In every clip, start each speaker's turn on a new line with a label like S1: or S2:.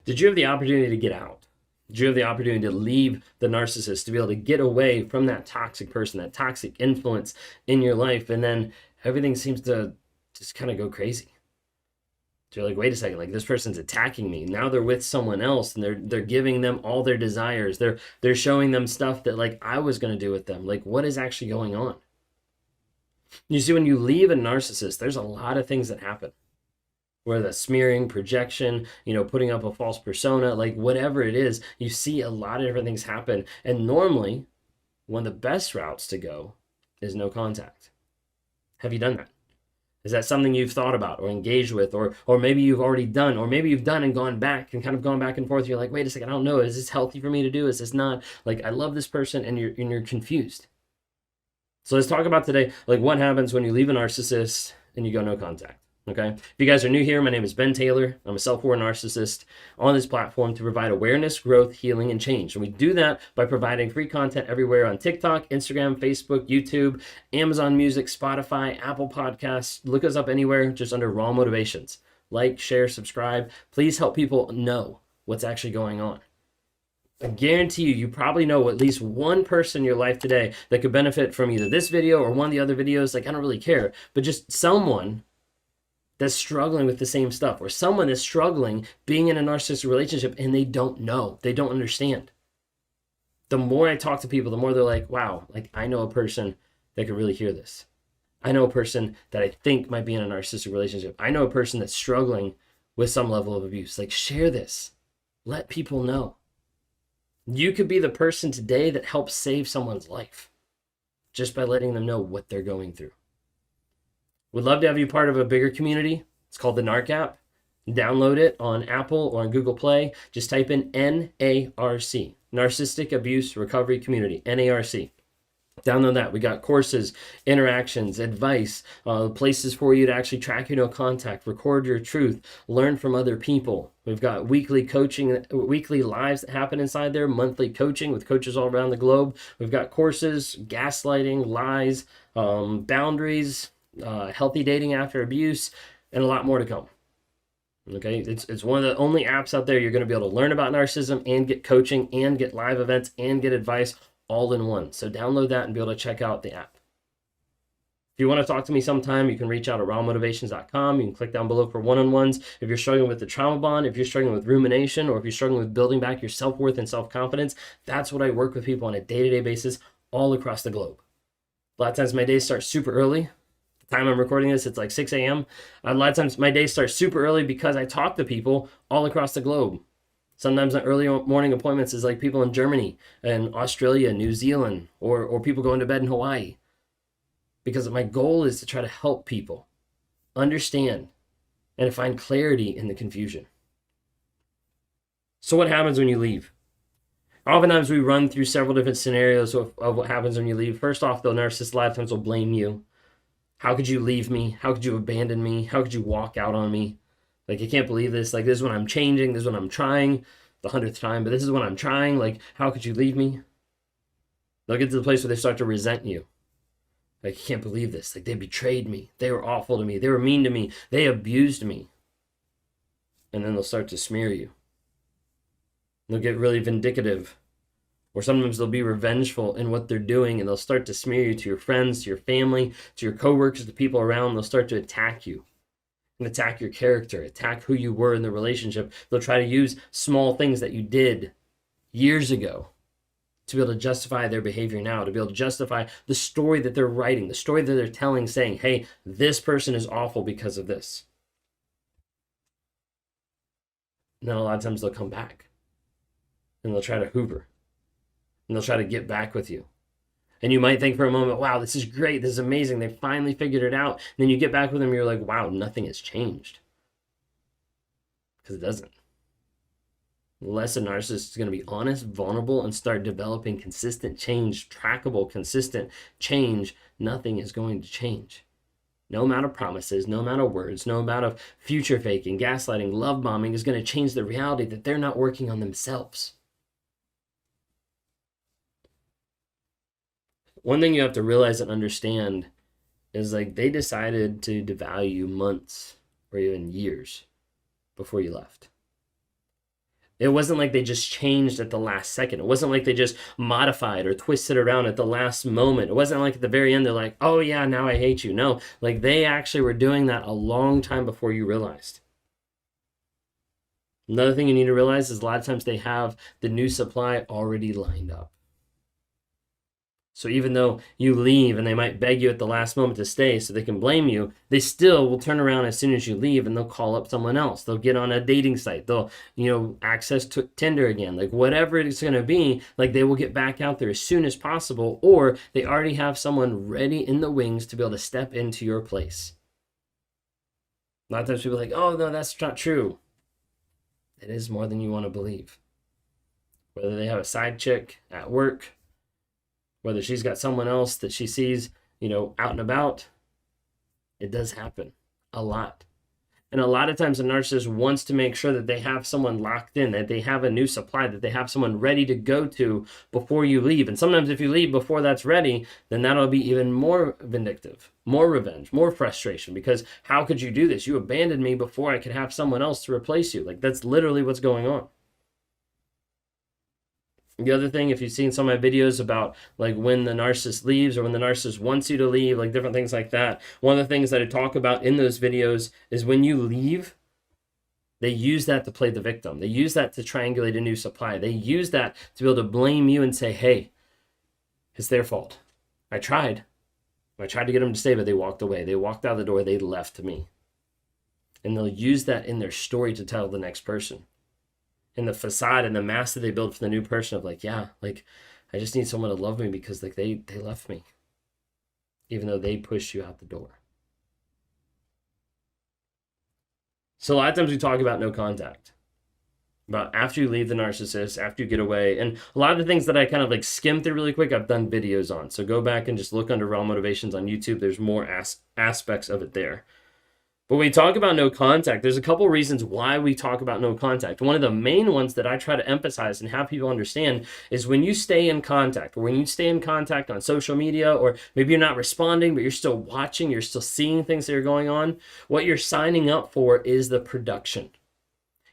S1: Did you have the opportunity to get out? Did you have the opportunity to leave the narcissist, to be able to get away from that toxic person, that toxic influence in your life, and then everything seems to just kind of go crazy? So you're like, wait a second, like this person's attacking me. Now they're with someone else and they're giving them all their desires. They're showing them stuff that like I was gonna do with them. Like, what is actually going on? You see, when you leave a narcissist, there's a lot of things that happen. Where the smearing, projection, putting up a false persona, like whatever it is, you see a lot of different things happen. And normally, one of the best routes to go is no contact. Have you done that? Is that something you've thought about or engaged with, or maybe you've already done, or maybe you've done and gone back and kind of gone back and forth? You're like, wait a second, I don't know. Is this healthy for me to do? Is this not? Like, I love this person, and you're confused. So let's talk about today, like what happens when you leave a narcissist and you go no contact. Okay. If you guys are new here, my name is Ben Taylor. I'm a self-aware narcissist on this platform to provide awareness, growth, healing, and change. And we do that by providing free content everywhere on TikTok, Instagram, Facebook, YouTube, Amazon Music, Spotify, Apple Podcasts. Look us up anywhere just under Raw Motivations. Like, share, subscribe. Please help people know what's actually going on. I guarantee you probably know at least one person in your life today that could benefit from either this video or one of the other videos. Like, I don't really care, but just someone that's struggling with the same stuff, or someone that's struggling being in a narcissistic relationship and they don't know, they don't understand. The more I talk to people, the more they're like, wow, like I know a person that could really hear this. I know a person that I think might be in a narcissistic relationship. I know a person that's struggling with some level of abuse. Like, share this. Let people know. You could be the person today that helps save someone's life just by letting them know what they're going through. We'd love to have you part of a bigger community. It's called the NARC app. Download it on Apple or on Google Play. Just type in NARC, Narcissistic Abuse Recovery Community, NARC. Download that. We got courses, interactions, advice, places for you to actually track your no contact, record your truth, learn from other people. We've got weekly coaching, weekly lives that happen inside there, monthly coaching with coaches all around the globe. We've got courses, gaslighting, lies, boundaries, healthy dating after abuse, and a lot more to come. Okay, it's one of the only apps out there you're going to be able to learn about narcissism and get coaching and get live events and get advice all in one. So download that and be able to check out the app. If you want to talk to me sometime, you can reach out at rawmotivations.com. You can click down below for one-on-ones. If you're struggling with the trauma bond, if you're struggling with rumination, or if you're struggling with building back your self-worth and self-confidence, that's what I work with people on a day-to-day basis all across the globe. A lot of times my days start super early. Time I'm recording this, it's like 6 a.m. A lot of times my day starts super early because I talk to people all across the globe. Sometimes the early morning appointments is like people in Germany and Australia, New Zealand, or people going to bed in Hawaii. Because my goal is to try to help people understand and to find clarity in the confusion. So what happens when you leave? Oftentimes we run through several different scenarios of what happens when you leave. First off, the narcissist a lot of times will blame you. How could you leave me? How could you abandon me? How could you walk out on me? Like, I can't believe this. Like, this is when I'm changing. This is when I'm trying. The 100th time, but this is when I'm trying. Like, how could you leave me? They'll get to the place where they start to resent you. Like, I can't believe this. Like, they betrayed me. They were awful to me. They were mean to me. They abused me. And then they'll start to smear you. They'll get really vindictive. Or sometimes they'll be revengeful in what they're doing, and they'll start to smear you to your friends, to your family, to your coworkers, to people around. They'll start to attack you and attack your character, attack who you were in the relationship. They'll try to use small things that you did years ago to be able to justify their behavior now, to be able to justify the story that they're writing, the story that they're telling, saying, hey, this person is awful because of this. And then a lot of times they'll come back and they'll try to hoover. And they'll try to get back with you. And you might think for a moment, wow, this is great. This is amazing. They finally figured it out. And then you get back with them, you're like, wow, nothing has changed. Because it doesn't. Unless a narcissist is going to be honest, vulnerable, and start developing consistent change, trackable, consistent change, nothing is going to change. No amount of promises, no amount of words, no amount of future faking, gaslighting, love bombing is going to change the reality that they're not working on themselves. One thing you have to realize and understand is like they decided to devalue you months or even years before you left. It wasn't like they just changed at the last second. It wasn't like they just modified or twisted around at the last moment. It wasn't like at the very end they're like, oh yeah, now I hate you. No, like they actually were doing that a long time before you realized. Another thing you need to realize is a lot of times they have the new supply already lined up. So even though you leave and they might beg you at the last moment to stay so they can blame you, they still will turn around as soon as you leave and they'll call up someone else. They'll get on a dating site. They'll, access to Tinder again. Like whatever it's going to be, like they will get back out there as soon as possible, or they already have someone ready in the wings to be able to step into your place. A lot of times people are like, oh, no, that's not true. It is more than you want to believe. Whether they have a side chick at work, whether she's got someone else that she sees, out and about, it does happen a lot. And a lot of times a narcissist wants to make sure that they have someone locked in, that they have a new supply, that they have someone ready to go to before you leave. And sometimes if you leave before that's ready, then that'll be even more vindictive, more revenge, more frustration, because how could you do this? You abandoned me before I could have someone else to replace you. Like that's literally what's going on. The other thing, if you've seen some of my videos about like when the narcissist leaves or when the narcissist wants you to leave, like different things like that, one of the things that I talk about in those videos is when you leave, they use that to play the victim. They use that to triangulate a new supply. They use that to be able to blame you and say, hey, it's their fault. I tried to get them to stay, but they walked away. They walked out the door. They left me. And they'll use that in their story to tell the next person. In the facade and the mask that they build for the new person of like, yeah, like I just need someone to love me because like they left me, even though they pushed you out the door. So a lot of times we talk about no contact, about after you leave the narcissist, after you get away, and a lot of the things that I kind of like skim through really quick, I've done videos on. So go back and just look under Raw Motivations on YouTube. There's more aspects of it there. But when we talk about no contact, there's a couple reasons why we talk about no contact. One of the main ones that I try to emphasize and have people understand is when you stay in contact, or when you stay in contact on social media, or maybe you're not responding, but you're still watching, you're still seeing things that are going on, what you're signing up for is the production.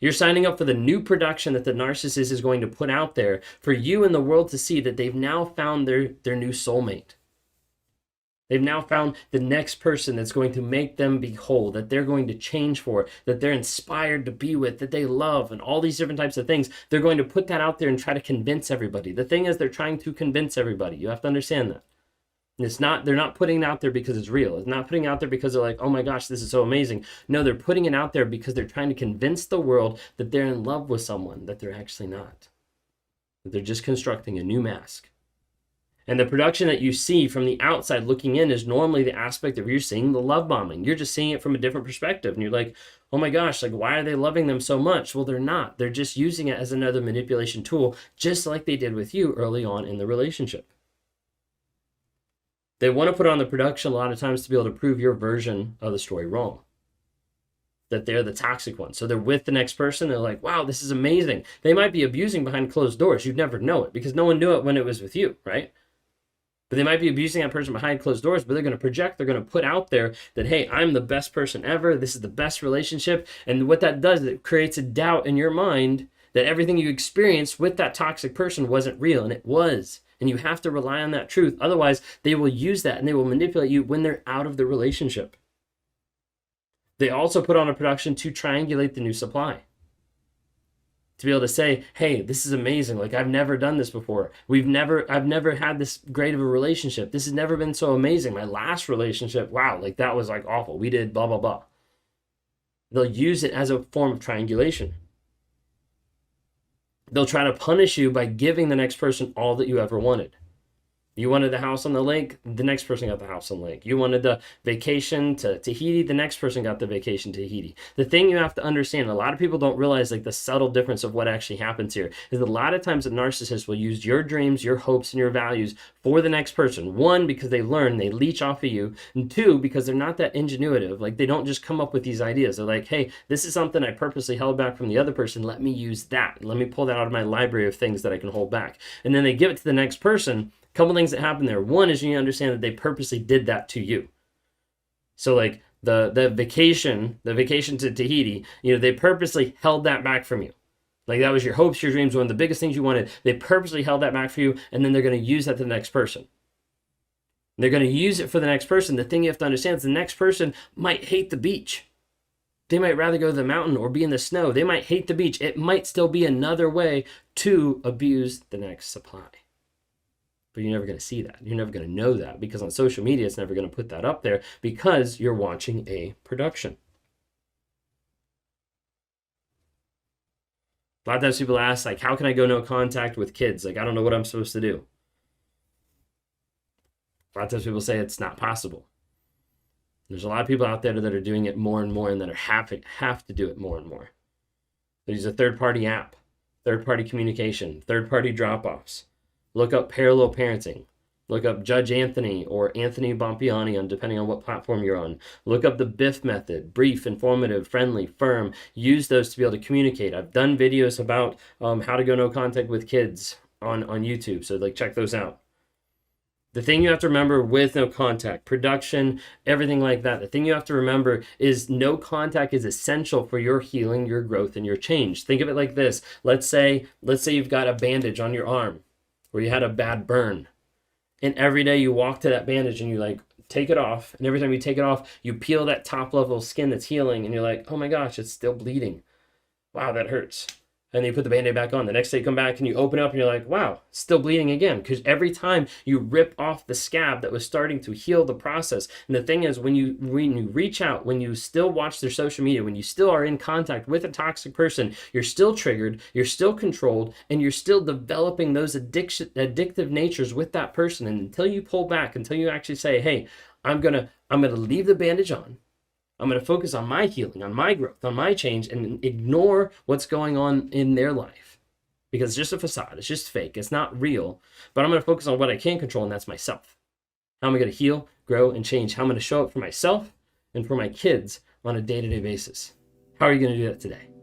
S1: You're signing up for the new production that the narcissist is going to put out there for you and the world to see that they've now found their new soulmate. They've now found the next person that's going to make them be whole, that they're going to change for, that they're inspired to be with, that they love, and all these different types of things. They're going to put that out there and try to convince everybody. The thing is, they're trying to convince everybody. You have to understand that. And they're not putting it out there because it's real. It's not putting it out there because they're like, oh my gosh, this is so amazing. No, they're putting it out there because they're trying to convince the world that they're in love with someone that they're actually not. That they're just constructing a new mask. And the production that you see from the outside looking in is normally the aspect of you're seeing the love bombing. You're just seeing it from a different perspective. And you're like, oh my gosh, like why are they loving them so much? Well, they're not. They're just using it as another manipulation tool, just like they did with you early on in the relationship. They want to put on the production a lot of times to be able to prove your version of the story wrong. That they're the toxic one. So they're with the next person. They're like, wow, this is amazing. They might be abusing behind closed doors. You'd never know it because no one knew it when it was with you, right? But they might be abusing that person behind closed doors, but they're going to project, they're going to put out there that, hey, I'm the best person ever. This is the best relationship. And what that does is it creates a doubt in your mind that everything you experienced with that toxic person wasn't real, and it was. And you have to rely on that truth. Otherwise, they will use that and they will manipulate you when they're out of the relationship. They also put on a production to triangulate the new supply. To be able to say, hey, this is amazing. Like, I've never done this before. I've never had this great of a relationship. This has never been so amazing. My last relationship, wow, like that was like awful. We did blah, blah, blah. They'll use it as a form of triangulation. They'll try to punish you by giving the next person all that you ever wanted. You wanted the house on the lake, the next person got the house on the lake. You wanted the vacation to Tahiti, the next person got the vacation to Tahiti. The thing you have to understand, a lot of people don't realize like the subtle difference of what actually happens here, is a lot of times a narcissist will use your dreams, your hopes, and your values for the next person. One, because they learn, they leech off of you. And two, because they're not that ingenuitive. Like they don't just come up with these ideas. They're like, hey, this is something I purposely held back from the other person. Let me use that. Let me pull that out of my library of things that I can hold back. And then they give it to the next person. Couple things that happen there. One is you need to understand that they purposely did that to you. So like the vacation to Tahiti, they purposely held that back from you. Like that was your hopes, your dreams, one of the biggest things you wanted. They purposely held that back for you, and then they're going to use that to the next person. They're going to use it for the next person. The thing you have to understand is the next person might hate the beach. They might rather go to the mountain or be in the snow. They might hate the beach. It might still be another way to abuse the next supply. But you're never going to see that. You're never going to know that because on social media, it's never going to put that up there because you're watching a production. A lot of times people ask, like, how can I go no contact with kids? Like, I don't know what I'm supposed to do. A lot of times people say it's not possible. There's a lot of people out there that are doing it more and more and that are have to do it more and more. They use a third-party app, third-party communication, third-party drop-offs. Look up parallel parenting. Look up Judge Anthony or Anthony Bompiani, depending on what platform you're on. Look up the BIF method, brief, informative, friendly, firm. Use those to be able to communicate. I've done videos about how to go no contact with kids on YouTube, so like check those out. The thing you have to remember with no contact, production, everything like that, the thing you have to remember is no contact is essential for your healing, your growth, and your change. Think of it like this. Let's say you've got a bandage on your arm or you had a bad burn. And every day you walk to that bandage and you like take it off. And every time you take it off, you peel that top level of skin that's healing. And you're like, oh my gosh, it's still bleeding. Wow, that hurts. And then you put the Band-Aid back on. The next day you come back and you open up and you're like, wow, still bleeding again. Because every time you rip off the scab that was starting to heal the process. And the thing is, when you reach out, when you still watch their social media, when you still are in contact with a toxic person, you're still triggered, you're still controlled, and you're still developing those addictive natures with that person. And until you pull back, until you actually say, hey, I'm gonna leave the bandage on. I'm going to focus on my healing, on my growth, on my change, and ignore what's going on in their life. Because it's just a facade. It's just fake. It's not real. But I'm going to focus on what I can control, and that's myself. How am I going to heal, grow, and change? How I'm going to show up for myself and for my kids on a day-to-day basis. How are you going to do that today?